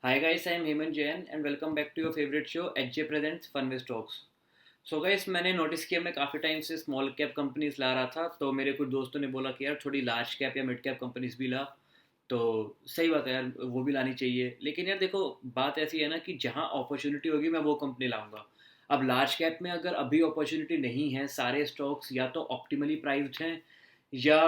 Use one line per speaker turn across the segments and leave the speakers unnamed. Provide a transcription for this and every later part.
Hi guys, I am Hemant Jain and welcome back to your favorite show HJ Presents Fun with Stocks. So guys मैंने notice किया मैं काफ़ी time से small cap companies ला रहा था, तो मेरे कुछ दोस्तों ने बोला कि यार थोड़ी लार्ज कैप या मिड कैप कंपनीज भी ला। तो सही बात है यार, वो भी लानी चाहिए। लेकिन यार देखो, बात ऐसी है ना कि जहाँ अपॉर्चुनिटी होगी मैं वो कंपनी लाऊंगा। अब लार्ज कैप में अगर अभी अपॉर्चुनिटी नहीं है, सारे स्टॉक्स या तो ऑप्टिमली प्राइस्ड हैं या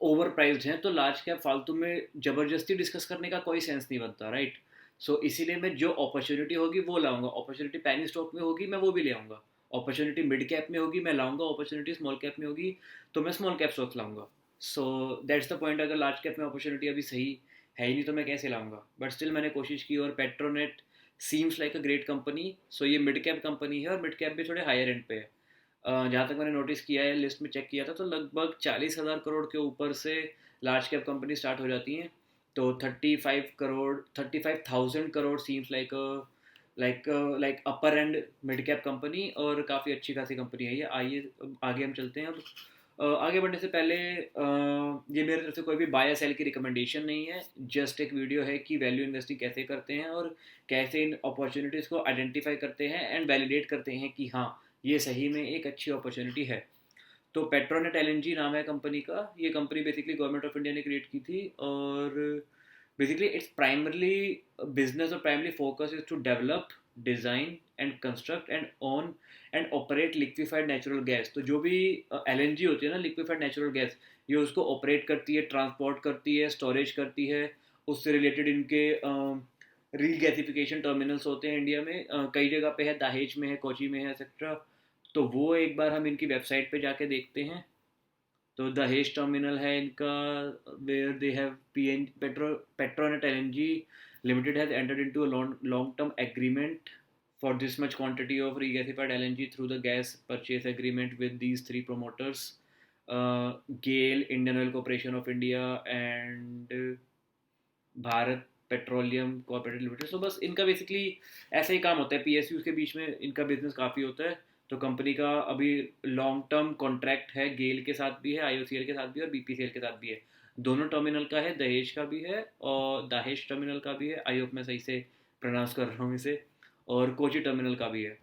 ओवर प्राइस्ड हैं, तो लार्ज कैप फालतू में ज़बरदस्ती डिस्कस करने का कोई सेंस नहीं बनता, राइट। सो इसीलिए मैं जो अपॉर्चुनिटी होगी वो लाऊंगा। अपॉर्चुनिटी पैनी स्टॉक में होगी मैं वो भी ले आऊँगा। अपॉर्चुनिटी मिड कैप में होगी मैं लाऊंगा, अपॉर्चुनिटी स्मॉल कैप में होगी तो मैं स्मॉल कैप स्टॉक्स लाऊंगा। So that's the point. अगर लार्ज कैप में अपॉर्चुनिटी अभी सही है ही नहीं तो मैं कैसे लाऊंगा, बट स्टिल मैंने कोशिश की और Petronet seems like a great company. So ये मिड कैप कंपनी है और मिड कैप भी थोड़े हायर एंड पे है। जहाँ तक मैंने नोटिस किया है, लिस्ट में चेक किया था, तो लगभग 40,000 करोड़ के ऊपर से लार्ज कैप कंपनी स्टार्ट हो जाती हैं। तो 35 crore, 35,000 crore seems like upper and mid cap company, और काफ़ी अच्छी खासी कंपनी है ये। आइए अब आगे हम चलते हैं। अब आगे बढ़ने से पहले ये मेरे तरफ से कोई भी बाय या सेल की रिकमेंडेशन नहीं है, जस्ट एक वीडियो है कि वैल्यू इन्वेस्टिंग कैसे करते हैं और कैसे इन अपॉर्चुनिटीज़ को आइडेंटिफाई करते हैं एंड वैलिडेट करते हैं कि हाँ, ये सही में एक अच्छी अपॉर्चुनिटी है। तो पेट्रोनेट एलएनजी नाम है कंपनी का। ये company basically government of India ने क्रिएट की थी, और बेसिकली इट्स प्राइमरली बिजनेस और primarily focus is to develop, design and construct and own and operate liquefied natural gas. तो जो भी एलएनजी होती है ना, लिक्विफाइड नेचुरल गैस, ये उसको ऑपरेट करती है, ट्रांसपोर्ट करती है, स्टोरेज करती है। उससे रिलेटेड इनके रीगैसिफिकेशन टर्मिनल्स होते हैं इंडिया में, कई जगह पे है, दहेज में है, कोची में है, एक्सेट्रा। तो वो एक बार हम इनकी वेबसाइट पे जाके देखते हैं। तो दहेज टर्मिनल है इनका, where they have P N Petronet LNG limited has entered into a long term agreement for this much quantity of regasified LNG through the gas purchase agreement with these three promoters, GAIL, Indian Oil Corporation of India, and Bharat petroleum corporate limited. So बस इनका basically ऐसा ही काम होता है, PSU के बीच में इनका business काफ़ी होता है। तो कंपनी का अभी लॉन्ग टर्म कॉन्ट्रैक्ट है, गेल के साथ भी है, आईओसीएल के साथ भी है और बीपीसीएल के साथ भी है। दोनों टर्मिनल का है, दहेज का भी है और दहेज टर्मिनल का भी है, आई होप मैं सही से प्रोनाउंस कर रहा हूँ इसे, और कोची टर्मिनल का भी है।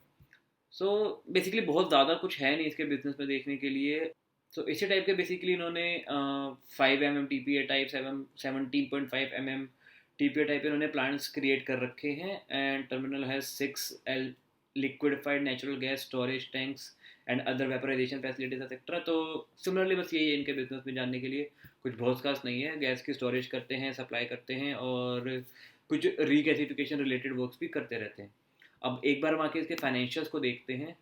सो बेसिकली बहुत ज़्यादा कुछ है नहीं इसके बिजनेस में देखने के लिए। सो इसी टाइप के बेसिकली इन्होंने 5 mm TPA type, 17.5 mm TPA type इन्होंने प्लांट्स क्रिएट कर रखे हैं। एंड टर्मिनल है 6 L liquidified natural gas storage tanks and other vaporization facilities etcetera. तो सिमिलरली बस यही है इनके बिजनेस में जानने के लिए, कुछ बहुत खास नहीं है। गैस की स्टोरेज करते हैं, सप्लाई करते हैं और कुछ रीगैसिफिकेशन रिलेटेड वर्क्स भी करते रहते हैं। अब एक बार हम आके इसके फाइनेंशियल्स को देखते हैं।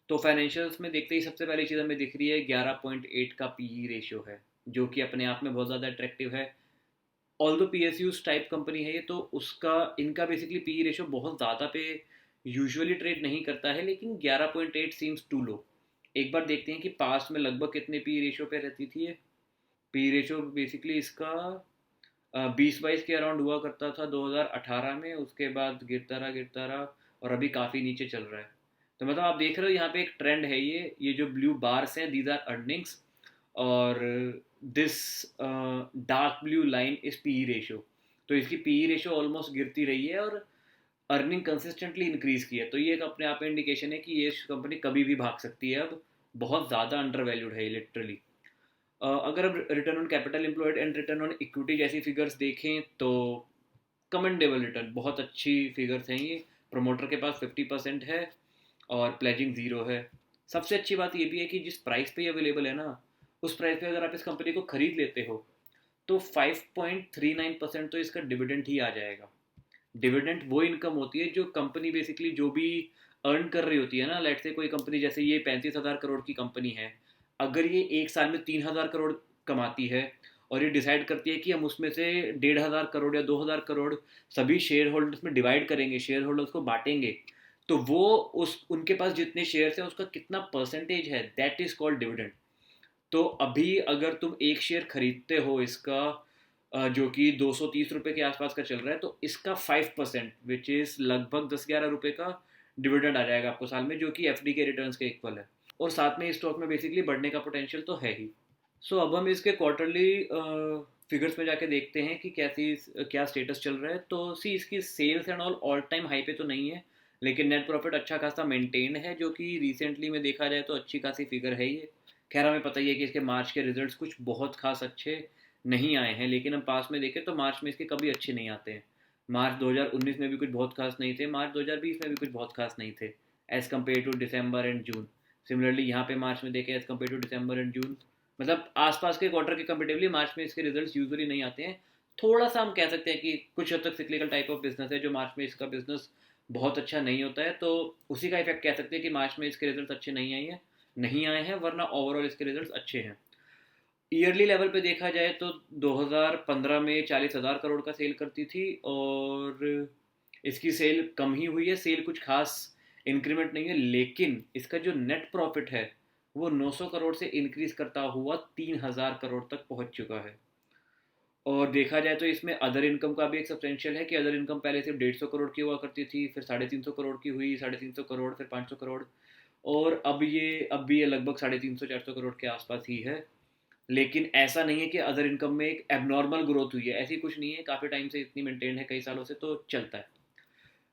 तो फाइनेंशियल्स में देखते ही सबसे पहली चीज़ हमें दिख रही है 11.8 का पीई रेशियो है, जो कि अपने आप में बहुत ज़्यादा अट्रैक्टिव है। ऑल दो P S use type company है ये, तो उसका इनका बेसिकली पीई रेशियो बहुत ज़्यादा पे यूजुअली ट्रेड नहीं करता है, लेकिन 11.8 सीम्स टू लो। एक बार देखते हैं कि पास्ट में लगभग कितने पी रेशियो पे रहती थी ये। पी रेशियो बेसिकली इसका 20-22 के अराउंड हुआ करता था 2018 में, उसके बाद गिरता रहा और अभी काफ़ी नीचे चल रहा है। तो मतलब आप देख रहे हो यहाँ पे एक ट्रेंड है, ये जो ब्लू बार्स हैं दीज आर अर्निंग्स, और this dark blue line is P ratio. तो इसकी पी रेशियो ऑलमोस्ट गिरती रही है और अर्निंग कंसिस्टेंटली इंक्रीज की है। तो ये एक अपने आप में इंडिकेशन है कि ये कंपनी कभी भी भाग सकती है। अब बहुत ज़्यादा अंडर वैल्यूड है लिटरली। अगर अब return on capital employed and return on equity जैसी फिगर्स देखें तो कमेंडेबल रिटर्न, बहुत अच्छी फिगर्स हैं ये। प्रमोटर के पास 50% है और प्लेजिंग ज़ीरो है। सबसे अच्छी बात ये भी है कि जिस प्राइस पे ये अवेलेबल है ना, उस प्राइस पे अगर आप इस कंपनी को खरीद लेते हो तो 5.39% तो इसका डिविडेंड ही आ जाएगा। डिविडेंड वो इनकम होती है जो कंपनी बेसिकली जो भी अर्न कर रही होती है ना। लेट से कोई कंपनी जैसे ये 35,000 करोड़ की कंपनी है, अगर ये एक साल में 3,000 करोड़ कमाती है और ये डिसाइड करती है कि हम उसमें से 1,500 करोड़ या 2,000 करोड़ सभी शेयर होल्डर्स में डिवाइड करेंगे, शेयर होल्डर्स को बांटेंगे, तो वो उस उनके पास जितने शेयर्स हैं उसका कितना परसेंटेज है, दैट इज कॉल्ड डिविडेंड। तो अभी अगर तुम एक शेयर खरीदते हो इसका, जो कि 230 रुपये के आसपास का चल रहा है, तो इसका 5% विच इज़ लगभग 10-11 रुपये का डिविडेंड आ जाएगा आपको साल में, जो कि एफडी के रिटर्न्स के इक्वल है। और साथ में इस स्टॉक में बेसिकली बढ़ने का पोटेंशियल तो है ही। सो अब हम इसके क्वार्टरली फिगर्स में जाके देखते हैं कि कैसी क्या स्टेटस चल रहा है। तो सी इसकी sales and all time high पे तो नहीं है, लेकिन नेट प्रॉफिट अच्छा खासा मेंटेन है, जो कि रिसेंटली में देखा जाए तो अच्छी खासी फिगर है ये। खैर हमें पता ही है कि इसके मार्च के रिजल्ट्स कुछ बहुत खास अच्छे नहीं आए हैं, लेकिन हम पास में देखें तो मार्च में इसके कभी अच्छे नहीं आते हैं। मार्च 2019 में भी कुछ बहुत खास नहीं थे, मार्च 2020 में भी कुछ बहुत खास नहीं थे as compared to December and June. Similarly यहाँ पे मार्च में देखें as compared to December and June, मतलब आसपास के क्वार्टर के कंपेरेटिवली मार्च में इसके रिजल्ट्स यूजुअली नहीं आते हैं। थोड़ा सा हम कह सकते हैं कि कुछ हद तक सिक्लिकल टाइप ऑफ बिजनेस है जो मार्च में इसका बिजनेस बहुत अच्छा नहीं होता है, तो उसी का इफेक्ट कह सकते हैं कि मार्च में इसके रिजल्ट अच्छे नहीं आए हैं, वरना ओवरऑल इसके रिजल्ट अच्छे हैं। ईयरली लेवल पे देखा जाए तो 2015 में 40,000 करोड़ का सेल करती थी, और इसकी सेल कम ही हुई है, सेल कुछ खास इंक्रीमेंट नहीं है, लेकिन इसका जो नेट प्रॉफिट है वो 900 करोड़ से इंक्रीज करता हुआ 3,000 करोड़ तक पहुंच चुका है। और देखा जाए तो इसमें अदर इनकम का भी एक सब्सटेंशियल है कि अदर इनकम पहले सिर्फ 150 करोड़ की हुआ करती थी, फिर 350 करोड़ की हुई, 350 करोड़, फिर 500 करोड़, और अब भी ये लगभग 350 400 करोड़ के आसपास ही है। लेकिन ऐसा नहीं है कि अदर इनकम में एक एबनॉर्मल ग्रोथ हुई है, ऐसी कुछ नहीं है, काफ़ी टाइम से इतनी मेंटेन है, कई सालों से, तो चलता है।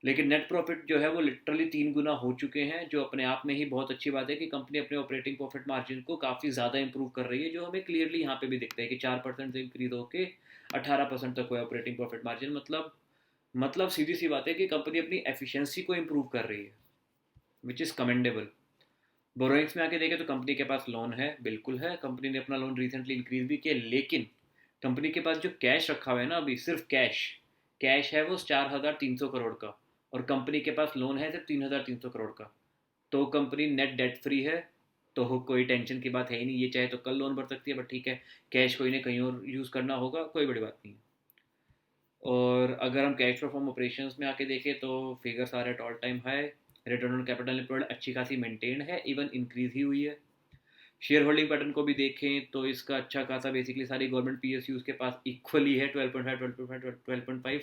लेकिन नेट प्रॉफिट जो है वो लिटरली 3 गुना हो चुके हैं, जो अपने आप में ही बहुत अच्छी बात है कि कंपनी अपने ऑपरेटिंग प्रॉफिट मार्जिन को काफ़ी ज़्यादा इंप्रूव कर रही है, जो हमें क्लियरली यहाँ पे भी दिखता है कि 4% से इंक्रीज होकर 18% तक हुआ ऑपरेटिंग प्रॉफिट मार्जिन। मतलब सीधी सी बात है कि कंपनी अपनी एफिशिएंसी को इम्प्रूव कर रही है, विच इज़ कमेंडेबल। बोरोइंग्स में आके देखें तो कंपनी के पास लोन है, बिल्कुल है, कंपनी ने अपना लोन रिसेंटली इंक्रीज भी किया, लेकिन कंपनी के पास जो कैश रखा हुआ है ना, अभी सिर्फ कैश कैश है वो 4,300 करोड़ का, और कंपनी के पास लोन है सिर्फ 3,300 करोड़ का। तो कंपनी नेट डेट फ्री है, तो कोई टेंशन की बात है ही नहीं। ये चाहे तो कल लोन भर सकती है, बट ठीक है, कैश कोई ने कहीं और यूज़ करना होगा, कोई बड़ी बात नहीं है। और अगर हम कैश फ्लो फ्रॉम ऑपरेशंस में आके देखें तो figures are at all time high, return on capital employed अच्छी खासी मेंटेन है, इवन इंक्रीज ही हुई है। शेयर होल्डिंग पैटर्न को भी देखें तो इसका अच्छा खासा बेसिकली सारी गवर्नमेंट पीएसयूज के पास इक्वली है, 12.5 12.5।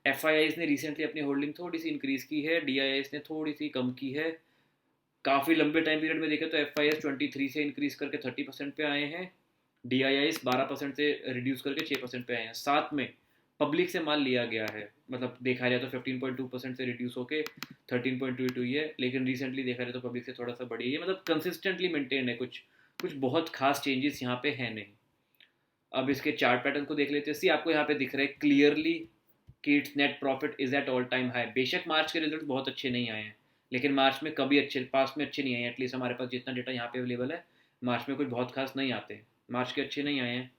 एफ ने रिसेंटली अपनी होल्डिंग थोड़ी सी इंक्रीज की है, डी ने थोड़ी सी कम की है। काफ़ी लंबे टाइम पीरियड में देखें तो एफ 23 से इंक्रीज करके 30% पे आए हैं, डी 12% से रिड्यूस करके 6% पे आए हैं। साथ में पब्लिक से माल लिया गया है, मतलब देखा जाए तो 15.2% से रिड्यूस होकर 13.22 हुई है, लेकिन रिसेंटली देखा जाए तो पब्लिक से थोड़ा सा बढ़ी है, मतलब कंसिस्टेंटली मेंटेन है, कुछ कुछ बहुत खास चेंजेस यहाँ पे है नहीं। अब इसके चार्ट पैटर्न को देख लेते हैं। सी आपको यहाँ पे दिख रहा है क्लियरली कि it's net profit is eight all time high. बेशक मार्च के रिजल्ट बहुत अच्छे नहीं आए हैं, लेकिन मार्च में कभी अच्छे पास में अच्छे नहीं आए हैं, एटलीस्ट हमारे पास जितना डेटा यहाँ पे अवेलेबल है, मार्च में कुछ बहुत खास नहीं आते, मार्च के अच्छे नहीं आए हैं।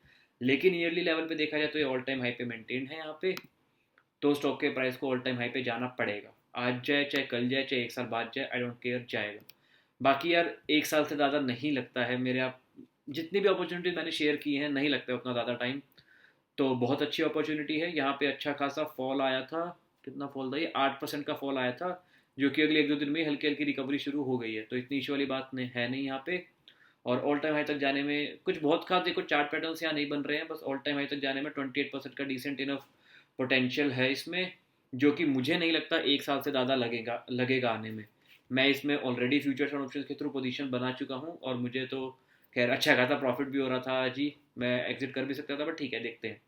लेकिन ईयरली लेवल पे देखा जाए तो ये ऑल टाइम हाई पे मेंटेन है यहाँ पे, तो स्टॉक के प्राइस को ऑल टाइम हाई पे जाना पड़ेगा, आज जाए चाहे कल जाए चाहे एक साल बाद जाए, आई डोंट केयर, जाएगा। बाकी यार एक साल से ज़्यादा नहीं लगता है मेरे, आप जितनी भी अपॉर्चुनिटी मैंने शेयर की हैं नहीं लगता है उतना ज़्यादा टाइम। तो बहुत अच्छी अपॉर्चुनिटी है, यहाँ पे अच्छा खासा फॉल आया था, कितना फॉल था ये, 8% का फॉल आया था, जो कि अगले 1-2 दिन में हल्की हल्की रिकवरी शुरू हो गई है, तो इतनी इशू वाली बात है नहीं यहाँ पे। और ऑल टाइम हाई तक जाने में कुछ बहुत खास देखो चार्ट पैटर्न्स यहाँ नहीं बन रहे हैं, बस ऑल टाइम हाई तक जाने में 28% का डिसेंट इनफ पोटेंशियल है इसमें, जो कि मुझे नहीं लगता एक साल से ज़्यादा लगेगा आने में। मैं इसमें ऑलरेडी फ्यूचर्स और ऑप्शंस के थ्रू पोजीशन बना चुका हूँ, और मुझे तो खैर अच्छा खासा प्रॉफिट भी हो रहा था आज ही, मैं एग्जिट कर भी सकता था, बट ठीक है, देखते हैं।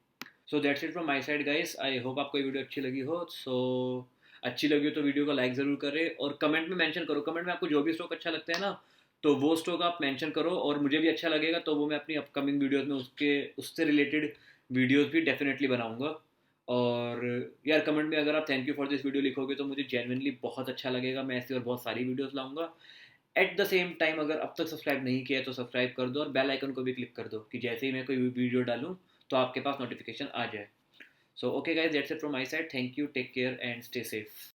So that's it from my side guys, I hope आपको ये वीडियो अच्छी लगी हो। अच्छी लगी हो तो वीडियो को लाइक ज़रूर करें, और कमेंट में मेंशन करो, कमेंट में आपको जो भी स्टॉक अच्छा लगता है ना, तो वो स्टॉक आप मेंशन करो, और मुझे भी अच्छा लगेगा तो वो मैं अपनी अपकमिंग वीडियोस में उससे रिलेटेड वीडियोस भी डेफिनेटली बनाऊंगा। और यार कमेंट में अगर आप thank you for this video लिखोगे तो मुझे जेन्युइनली बहुत अच्छा लगेगा, मैं ऐसी और बहुत सारी वीडियोस लाऊंगा। एट द सेम टाइम अगर अब तक सब्सक्राइब नहीं किया है तो सब्सक्राइब कर दो, और बेल आइकन को भी क्लिक कर दो कि जैसे ही मैं कोई वीडियो डालूँ तो आपके पास नोटिफिकेशन आ जाए। So okay guys, that's it from my side, thank you, take care and stay safe.